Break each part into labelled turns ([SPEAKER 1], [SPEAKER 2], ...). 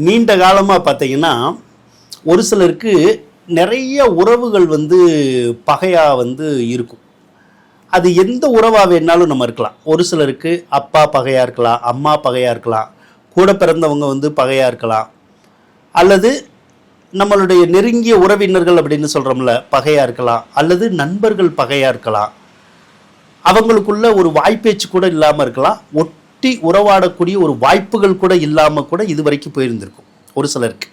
[SPEAKER 1] நீண்ட காலமாக பார்த்தீங்கன்னா ஒரு சிலருக்கு நிறைய உறவுகள் பகையாக இருக்கும். அது எந்த உறவாக வேணாலும் நம்ம இருக்கலாம். ஒரு சிலருக்கு அப்பா பகையாக இருக்கலாம், அம்மா பகையாக இருக்கலாம், கூட பிறந்தவங்க பகையாக இருக்கலாம், அல்லது நம்மளுடைய நெருங்கிய உறவினர்கள் அப்படின்னு சொல்கிறோம்ல பகையாக இருக்கலாம், அல்லது நண்பர்கள் பகையாக இருக்கலாம். அவங்களுக்குள்ள ஒரு வாய்ப்பேச்சு கூட இல்லாமல் இருக்கலாம், ஒட்டி உறவாடக்கூடிய ஒரு வாய்ப்புகள் கூட இல்லாமல் கூட இது வரைக்கும் போயிருந்திருக்கும் ஒரு சிலருக்கு.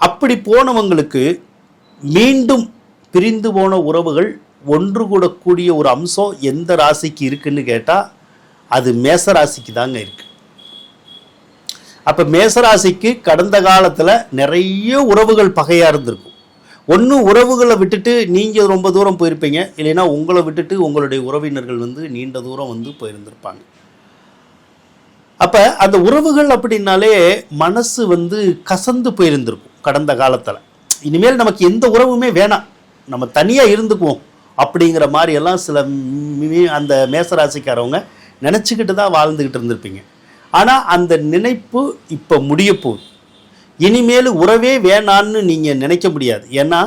[SPEAKER 1] அப்படி போனவங்களுக்கு மீண்டும் பிரிந்து போன உறவுகள் ஒன்று கூடக்கூடிய ஒரு அம்சம் எந்த ராசிக்கு இருக்குன்னு கேட்டால் அது மேசராசிக்கு தாங்க இருக்கு. அப்போ மேசராசிக்கு கடந்த காலத்தில் நிறைய உறவுகள் பகையாக இருந்திருக்கும். ஒன்று உறவுகளை விட்டுட்டு நீங்கள் ரொம்ப தூரம் போயிருப்பீங்க, இல்லைன்னா உங்களை விட்டுட்டு உங்களுடைய உறவினர்கள் நீண்ட தூரம் போயிருந்திருப்பாங்க. அப்போ அந்த உறவுகள் அப்படின்னாலே மனசு கசந்து போயிருந்திருக்கும் கடந்த காலத்தில். இனிமேல் நமக்கு எந்த உறவுமே வேணாம், நம்ம தனியாக இருந்துக்குவோம் அப்படிங்கிற மாதிரியெல்லாம் சில அந்த மேசராசிக்காரவங்க நினச்சிக்கிட்டு தான் வாழ்ந்துக்கிட்டு இருந்திருப்பீங்க. ஆனால் அந்த நினைப்பு இப்போ முடிய போகுது. இனிமேல் உறவே வேணான்னு நீங்கள் நினைக்க முடியாது. ஏன்னா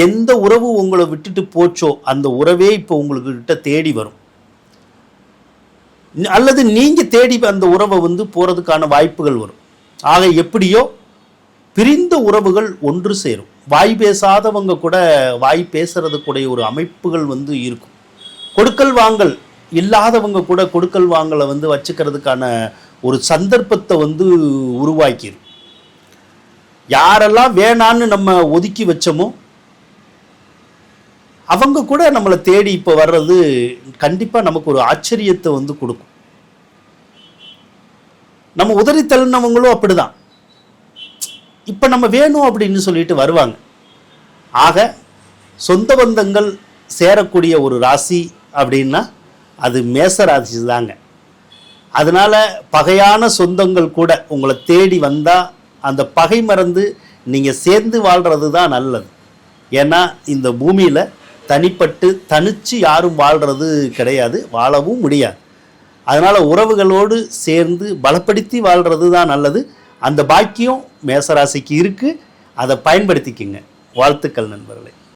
[SPEAKER 1] எந்த உறவு உங்களை விட்டுட்டு போச்சோ அந்த உறவே இப்போ உங்கள்கிட்ட தேடி வரும், அல்லது நீங்கள் தேடி அந்த உறவை போகிறதுக்கான வாய்ப்புகள் வரும். ஆக எப்படியோ பிரிந்த உறவுகள் ஒன்று சேரும். வாய் பேசாதவங்க கூட வாய் பேசுறதுக்குடைய ஒரு அமைப்புகள் இருக்கும். கொடுக்கல் வாங்கல் இல்லாதவங்க கூட கொடுக்கல் வாங்கலை வச்சுக்கிறதுக்கான ஒரு சந்தர்ப்பத்தை உருவாக்கிடும். யாரெல்லாம் வேணான்னு நம்ம ஒதுக்கி வச்சோமோ அவங்க கூட நம்மளை தேடி இப்போ வர்றது கண்டிப்பாக நமக்கு ஒரு ஆச்சரியத்தை கொடுக்கும். நம்ம உதறி தள்ளினவங்களும் அப்படிதான் இப்போ நம்ம வேணும் அப்படின்னு சொல்லிட்டு வருவாங்க. ஆக சொந்த பந்தங்கள் சேரக்கூடிய ஒரு ராசி அப்படின்னா அது மேச ராசி தாங்க. அதனால் பகையான சொந்தங்கள் கூட உங்களை தேடி வந்தால் அந்த பகை மறந்து நீங்கள் சேர்ந்து வாழ்கிறது தான் நல்லது. ஏன்னா இந்த பூமியில் தனிப்பட்டு தனித்து யாரும் வாழ்கிறது கிடையாது, வாழவும் முடியாது. அதனால் உறவுகளோடு சேர்ந்து பலப்படுத்தி வாழ்கிறது தான் நல்லது. அந்த பாக்கியம் மேசராசிக்கு இருக்குது, அதை பயன்படுத்திக்கங்க. வாழ்த்துக்கள் நண்பர்களே.